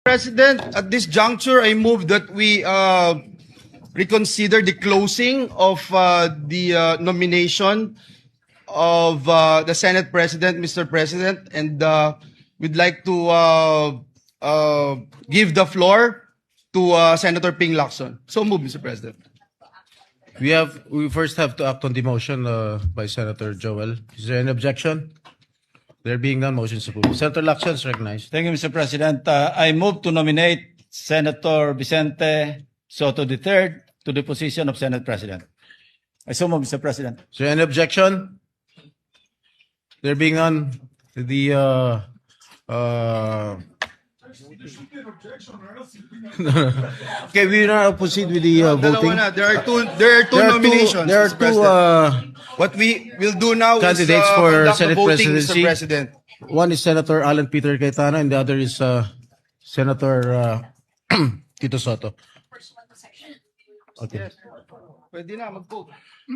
President, at this juncture, I move that we reconsider the closing of the nomination of the Senate President, Mr. President, and we'd like to give the floor to Senator Ping Lacson. So move, Mr. President. We first have to act on the motion by Senator Joel. Is there any objection? There being none, motion is approved. Senator Lacson is recognized. Thank you, Mr. President. I move to nominate Senator Vicente Soto III to the position of Senate President. I so move, Mr. President. Is there any objection? There being none, the okay, we now proceed with the voting. There are two nominations. There are Mr. two President. What we will do now candidates is for conduct the Senate voting, presidency. Mr. President. One is Senator Alan Peter Cayetano, and the other is Senator Tito Soto. Okay. Pwede na, mag-vote.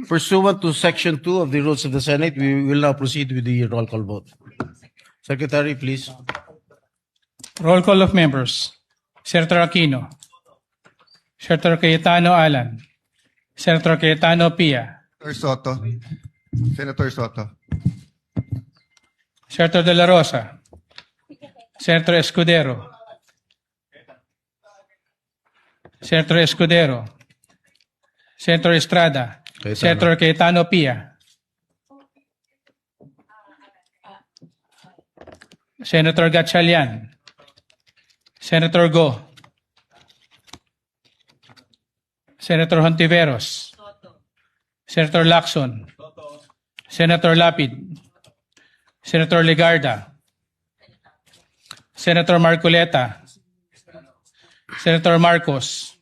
Pursuant to Section 2 of the Rules of the Senate, we will now proceed with the roll call vote. Secretary, please. Roll call of members. Senator Aquino. Senator Cayetano Alan. Senator Cayetano Pia. Senator Soto. Senator De La Rosa. Senator Escudero. Senator Escudero. Senator Estrada. Cayetano. Senator Cayetano Pia. Senator Gatchalian. Senator Go. Senator Hontiveros. Senator Lacson. Senator Lapid. Senator Legarda. Senator Marcoleta. Senator Marcos.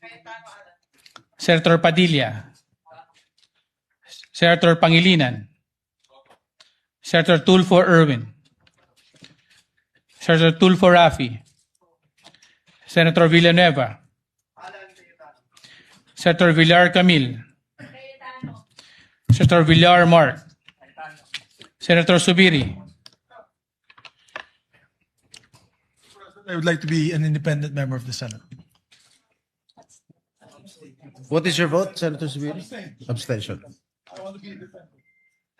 Senator Padilla. Senator Pangilinan. Senator Tulfo Erwin. Senator Tulfo Rafi. Senator Villanueva. Senator Villar Camille. Senator Villar Mark. Senator Subiri. I would like to be an independent member of the Senate. What is your vote, Senator Subiri? Abstention.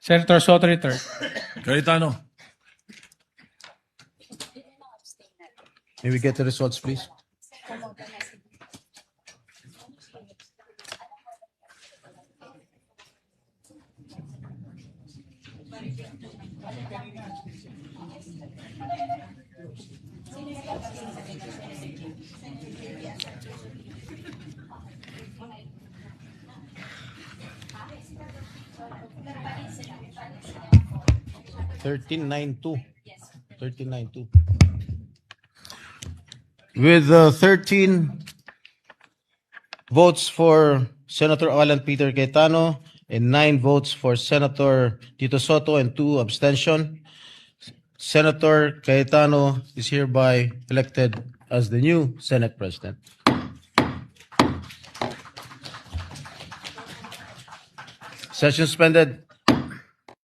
Senator Soto III. Cayetano. May we get the results, please? $13.92. With 13 votes for Senator Alan Peter Cayetano and 9 votes for Senator Tito Soto and 2 abstention, Senator Cayetano is hereby elected as the new Senate President. Session suspended.